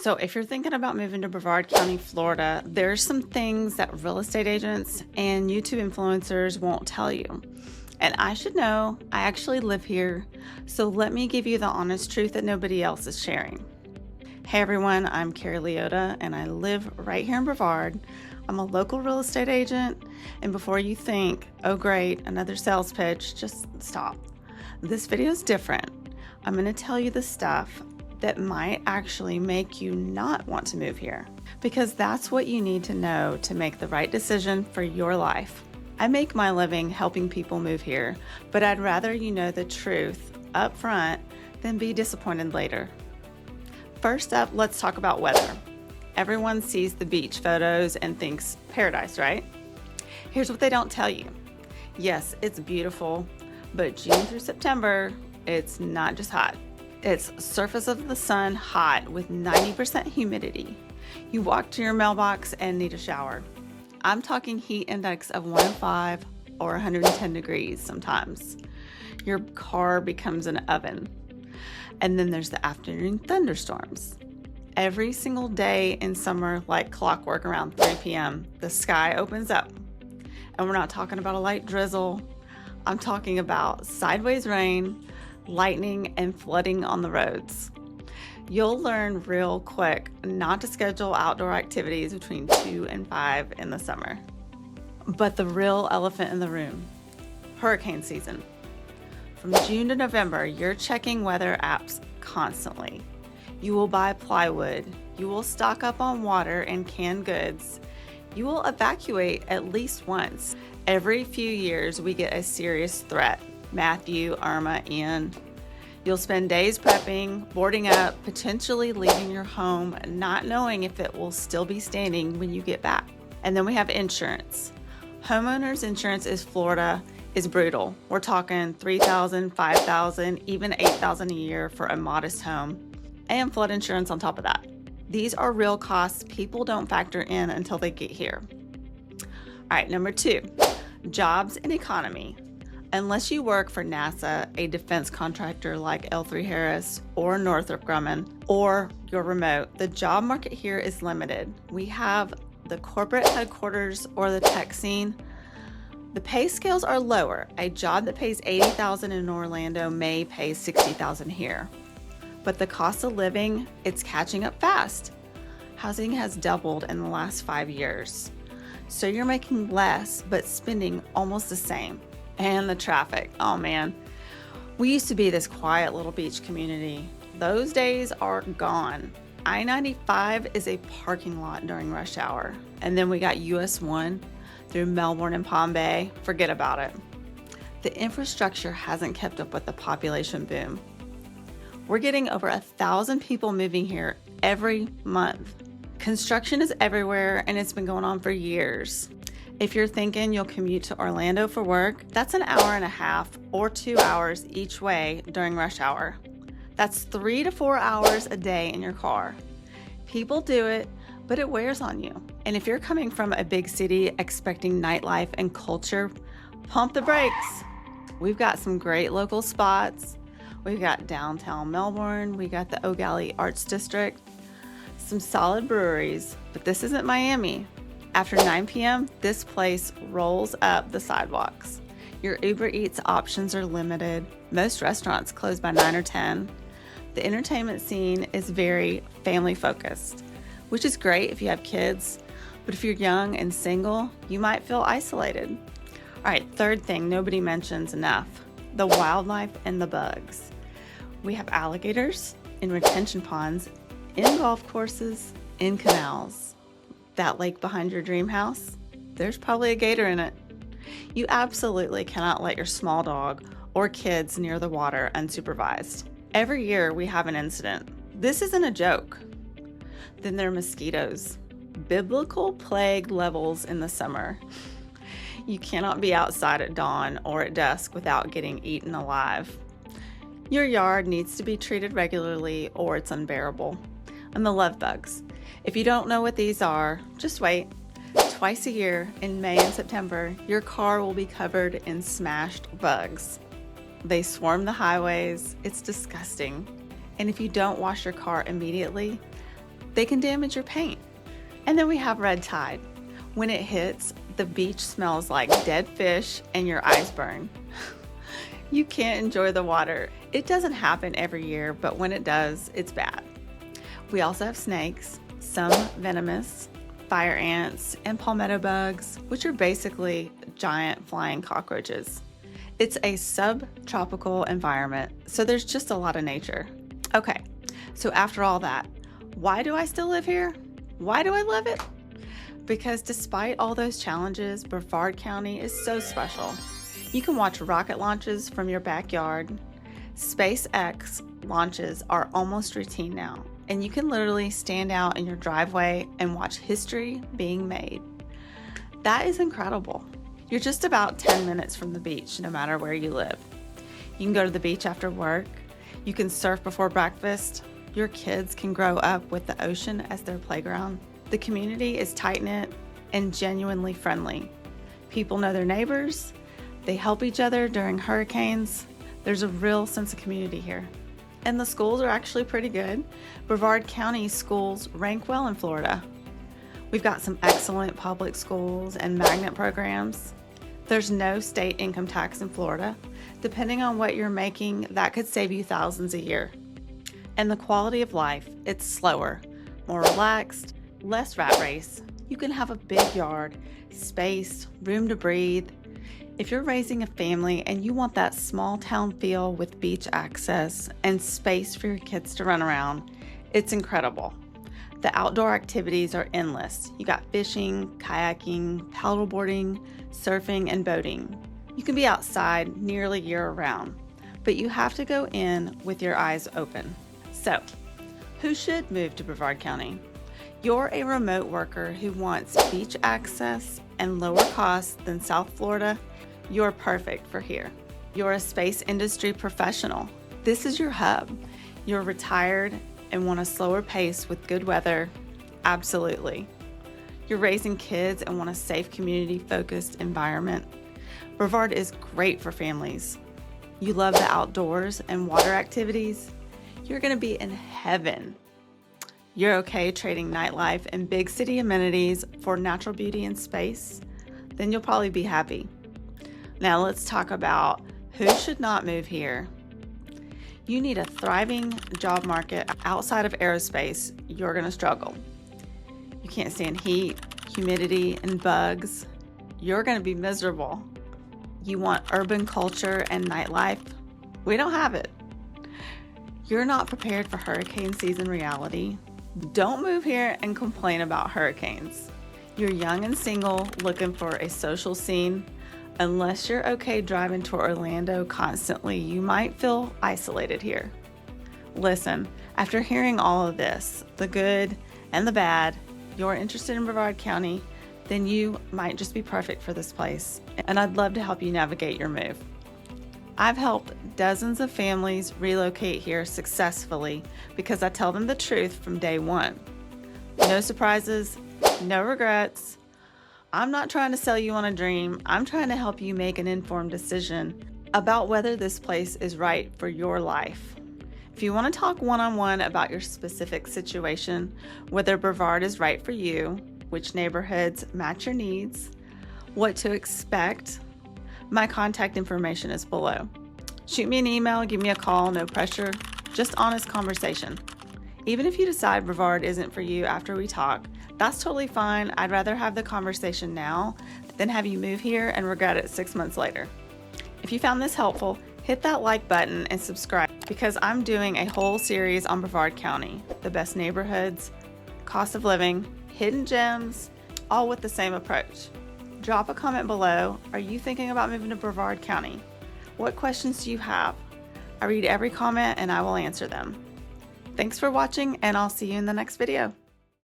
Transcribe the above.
So if you're thinking about moving to Brevard County, Florida, there's some things that real estate agents and YouTube influencers won't tell you. And I should know, I actually live here, so let me give you the honest truth that nobody else is sharing. Hey everyone, I'm Carrie Leota and I live right here in Brevard. I'm a local real estate agent, and before you think, oh great, another sales pitch, just stop. This video is different. I'm going to tell you the stuff that might actually make you not want to move here, because that's what you need to know to make the right decision for your life. I make my living helping people move here, but I'd rather you know the truth up front than be disappointed later. First up, let's talk about weather. Everyone sees the beach photos and thinks paradise, right? Here's what they don't tell you. Yes, it's beautiful, but June through September, it's not just hot. It's surface of the sun hot with 90% humidity. You walk to your mailbox and need a shower. I'm talking heat index of 105 or 110 degrees sometimes. Your car becomes an oven. And then there's the afternoon thunderstorms. Every single day in summer, like clockwork around 3 p.m., the sky opens up. And we're not talking about a light drizzle. I'm talking about sideways rain, lightning, and flooding on the roads. You'll learn real quick not to schedule outdoor activities between 2 and 5 in the summer. But the real elephant in the room, hurricane season. From June to November, you're checking weather apps constantly. You will buy plywood. You will stock up on water and canned goods. You will evacuate at least once. Every few years, we get a serious threat. Matthew, Irma, Ian. You'll spend days prepping, boarding up, potentially leaving your home, not knowing if it will still be standing when you get back. And then we have insurance. Homeowners insurance in Florida is brutal. We're talking $3,000, $5,000, even $8,000 a year for a modest home, and flood insurance on top of that. These are real costs people don't factor in until they get here. All right, number 2, jobs and economy. Unless you work for NASA, a defense contractor like L3 Harris or Northrop Grumman, or you're remote, the job market here is limited. We have the corporate headquarters or the tech scene. The pay scales are lower. A job that pays $80,000 in Orlando may pay $60,000 here. But the cost of living, it's catching up fast. Housing has doubled in the last 5 years. So you're making less, but spending almost the same. And the traffic, oh man. We used to be this quiet little beach community. Those days are gone. I-95 is a parking lot during rush hour. And then we got US 1 through Melbourne and Palm Bay. Forget about it. The infrastructure hasn't kept up with the population boom. We're getting over 1,000 people moving here every month. Construction is everywhere and it's been going on for years. If you're thinking you'll commute to Orlando for work, that's an hour and a half or 2 hours each way during rush hour. That's 3 to 4 hours a day in your car. People do it, but it wears on you. And if you're coming from a big city expecting nightlife and culture, pump the brakes. We've got some great local spots. We've got downtown Melbourne. We got the O'Galley Arts District, some solid breweries, but this isn't Miami. After 9 p.m., this place rolls up the sidewalks. Your Uber Eats options are limited. Most restaurants close by 9 or 10. The entertainment scene is very family focused, which is great if you have kids, but if you're young and single, you might feel isolated. All right, third thing nobody mentions enough, the wildlife and the bugs. We have alligators in retention ponds, in golf courses, in canals. That lake behind your dream house, there's probably a gator in it. You absolutely cannot let your small dog or kids near the water unsupervised. Every year we have an incident. This isn't a joke. Then there are mosquitoes. Biblical plague levels in the summer. You cannot be outside at dawn or at dusk without getting eaten alive. Your yard needs to be treated regularly or it's unbearable. And the love bugs. If you don't know what these are, just wait. Twice a year, in May and September, your car will be covered in smashed bugs. They swarm the highways. It's disgusting. And if you don't wash your car immediately, They can damage your paint. And then we have red tide. When it hits, the beach smells like dead fish and your eyes burn. You can't enjoy the water. It doesn't happen every year, but when it does, it's bad. We also have snakes, some venomous, fire ants, and palmetto bugs, which are basically giant flying cockroaches. It's a subtropical environment, so there's just a lot of nature. Okay, so after all that, why do I still live here? Why do I love it? Because despite all those challenges, Brevard County is so special. You can watch rocket launches from your backyard. SpaceX launches are almost routine now, and you can literally stand out in your driveway and watch history being made. That is incredible. You're just about 10 minutes from the beach, no matter where you live. You can go to the beach after work. You can surf before breakfast. Your kids can grow up with the ocean as their playground. The community is tight-knit and genuinely friendly. People know their neighbors. They help each other during hurricanes. There's a real sense of community here. And the schools are actually pretty good. Brevard County schools rank well in Florida. We've got some excellent public schools and magnet programs. There's no state income tax in Florida. Depending on what you're making, that could save you thousands a year. And the quality of life, it's slower, more relaxed, less rat race. You can have a big yard, space, room to breathe. If you're raising a family and you want that small town feel with beach access and space for your kids to run around, it's incredible. The outdoor activities are endless. You got fishing, kayaking, paddleboarding, surfing, and boating. You can be outside nearly year-round, but you have to go in with your eyes open. So, who should move to Brevard County? You're a remote worker who wants beach access and lower costs than South Florida. You're perfect for here. You're a space industry professional. This is your hub. You're retired and want a slower pace with good weather. Absolutely. You're raising kids and want a safe, community-focused environment. Brevard is great for families. You love the outdoors and water activities. You're going to be in heaven. You're okay trading nightlife and big city amenities for natural beauty and space. Then you'll probably be happy. Now let's talk about who should not move here. You need a thriving job market. Outside of aerospace, you're going to struggle. You can't stand heat, humidity, and bugs. You're going to be miserable. You want urban culture and nightlife. We don't have it. You're not prepared for hurricane season reality. Don't move here and complain about hurricanes. You're young and single, looking for a social scene. Unless you're okay driving to Orlando constantly, you might feel isolated here. Listen, after hearing all of this, the good and the bad, you're interested in Brevard County, then you might just be perfect for this place. And I'd love to help you navigate your move. I've helped dozens of families relocate here successfully because I tell them the truth from day one. No surprises, no regrets. I'm not trying to sell you on a dream. I'm trying to help you make an informed decision about whether this place is right for your life. If you want to talk one-on-one about your specific situation, whether Brevard is right for you, which neighborhoods match your needs, what to expect, my contact information is below. Shoot me an email, give me a call, no pressure, just honest conversation. Even if you decide Brevard isn't for you after we talk, that's totally fine. I'd rather have the conversation now than have you move here and regret it 6 months later. If you found this helpful, hit that like button and subscribe because I'm doing a whole series on Brevard County, the best neighborhoods, cost of living, hidden gems, all with the same approach. Drop a comment below. Are you thinking about moving to Brevard County? What questions do you have? I read every comment and I will answer them. Thanks for watching, and I'll see you in the next video.